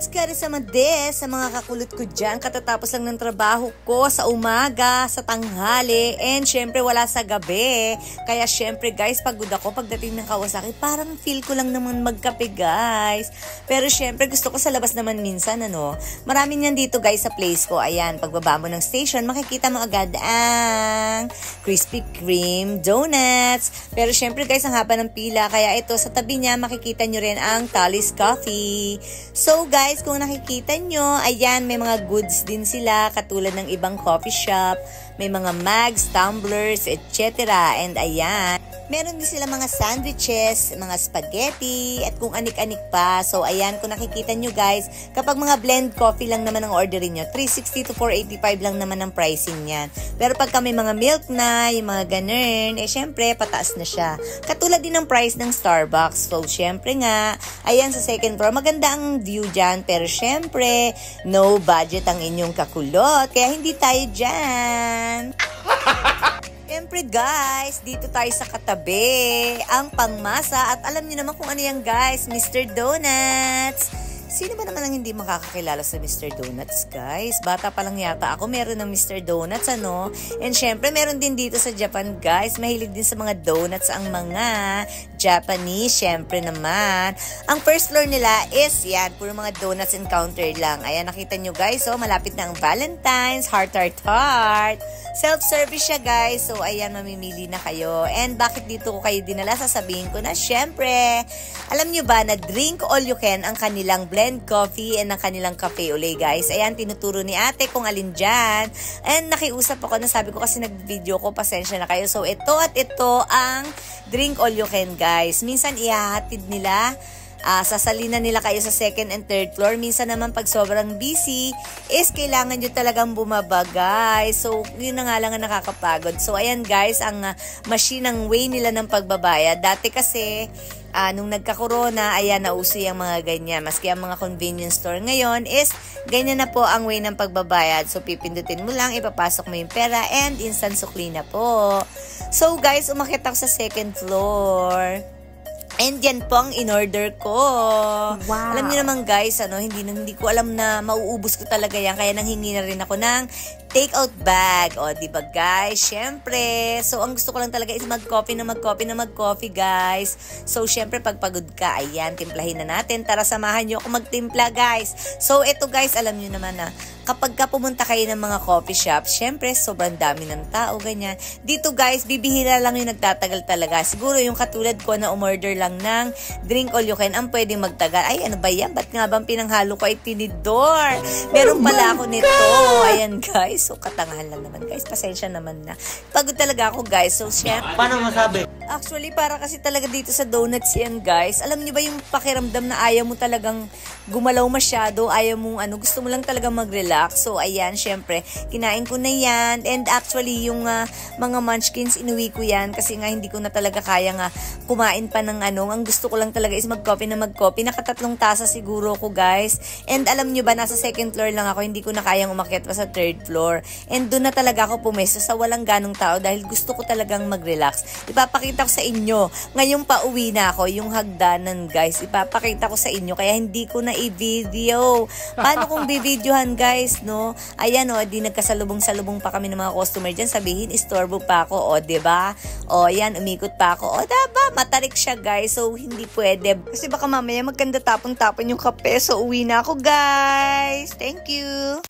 What's good sa mga kakulot ko dyan, katatapos lang ng trabaho ko sa umaga, sa tanghali, and syempre wala sa gabi. Kaya syempre guys, pagod ako pagdating ng Kawasaki, parang feel ko lang naman magkape guys. Pero syempre gusto ko sa labas naman minsan ano. Marami niyan dito guys sa place ko. Ayan, pagbaba mo ng station, makikita mo agad ang Krispy Kreme donuts. Pero syempre guys, ang haba ng pila, kaya ito sa tabi niya makikita nyo rin ang Tally's Coffee. So guys, kung nakikita nyo, ayan, may mga goods din sila katulad ng ibang coffee shop. May mga mugs, tumblers, etc. And ayan, meron din sila mga sandwiches, mga spaghetti, at kung anik-anik pa. So ayan, kung nakikita nyo guys, kapag mga blend coffee lang naman ang orderin nyo, 360 to 485 lang naman ang pricing yan. Pero pagka may mga milk na, yung mga ganun, eh syempre, pataas na siya. Katulad din ng price ng Starbucks. So syempre nga, ayan sa second floor, maganda ang view dyan. Pero syempre, no budget ang inyong kakulot. Kaya hindi tayo dyan. Siyempre guys, dito tayo sa katabi, ang pangmasa, at alam niyo naman kung ano yan guys, Mr. Donuts. Sino ba naman ang hindi makakakilala sa Mr. Donuts guys? Bata pa lang yata ako, meron ng Mr. Donuts ano. And syempre meron din dito sa Japan guys, mahilig din sa mga donuts ang mga Japanese, syempre naman. Ang first floor nila is yan, puro mga donuts and counter lang. Ayan, nakita nyo guys, so malapit na ang Valentine's, heart. Self-service siya guys, so ayan, mamimili na kayo. And bakit dito ko kayo dinala? Sasabihin ko na syempre, alam nyo ba na drink all you can ang kanilang blend coffee and ang kanilang cafe ule guys. Ayan, tinuturo ni ate kung alin dyan. And nakiusap ako na sabi ko kasi nag-video ko, pasensya na kayo. So ito at ito ang drink all you can guys. Minsan ihahatid nila, sasalina nila kayo sa second and third floor. Minsan naman pag sobrang busy is kailangan nyo talagang bumaba guys. So yun na nga lang ang nakakapagod. So ayan guys, ang machine, ang way nila ng pagbabayad. Dati kasi nung nagka-corona, ayan, nauso yung mga ganyan. Maski ang mga convenience store ngayon is ganyan na po ang way ng pagbabayad. So pipindutin mo lang, ipapasok mo yung pera, and instant sukli na po. So guys, umakyat ako sa second floor. And yan po ang in-order ko. Wow. Alam niyo naman guys, hindi ko alam na mauubos ko talaga yan. Kaya nanghingi na rin ako ng take-out bag. O, diba guys? Syempre. So, ang gusto ko lang talaga is mag-coffee guys. So, syempre, pag pagod ka, ayan, timplahin na natin. Tara, samahan nyo ako magtimpla guys. So, eto guys, alam niyo naman na, kapag ka pumunta kayo ng mga coffee shop, syempre, sobrang dami ng tao, ganyan. Dito guys, bibihira lang yung nagtatagal talaga. Siguro yung katulad ko na umorder lang ng drink all you can, ang pwedeng magtagal. Ay, ano ba yan? Ba't nga bang pinanghalo ko ay tinidor? Meron pala ako nito. Ayan guys, so katangahan lang naman guys. Pasensya naman na. Pagod talaga ako guys. So, syempre. Paano masabi? Actually, para kasi talaga dito sa donuts yan guys. Alam niyo ba yung pakiramdam na ayaw mo talagang gumalaw masyado, ayaw mo gusto mo lang talagang mag-relax. So, ayan, syempre, kinain ko na yan. And actually, yung mga munchkins, inuwi ko yan kasi nga hindi ko na talaga kaya kumain pa ng Ang gusto ko lang talaga is mag-coffee. Nakatatlong tasa siguro ko guys. And alam nyo ba, nasa second floor lang ako, hindi ko na kayang umakyat pa sa third floor. And doon na talaga ako pumesto sa walang ganong tao dahil gusto ko talagang mag-relax. Ipapakita ko sa inyo, ngayong pauwi na ako, yung hagdanan guys, ipapakita ko sa inyo, kaya hindi ko na i-video. Paano kung bi-videohan guys, no? Ayan di nagkasalubong-salubong pa kami ng mga customer dyan, sabihin, istorbo pa ako, diba? Ayan, umikot pa ako, diba? Matarik siya guys, so hindi pwede. Kasi baka mamaya magkanda tapon-tapon yung kape, so uwi na ako guys. Thank you!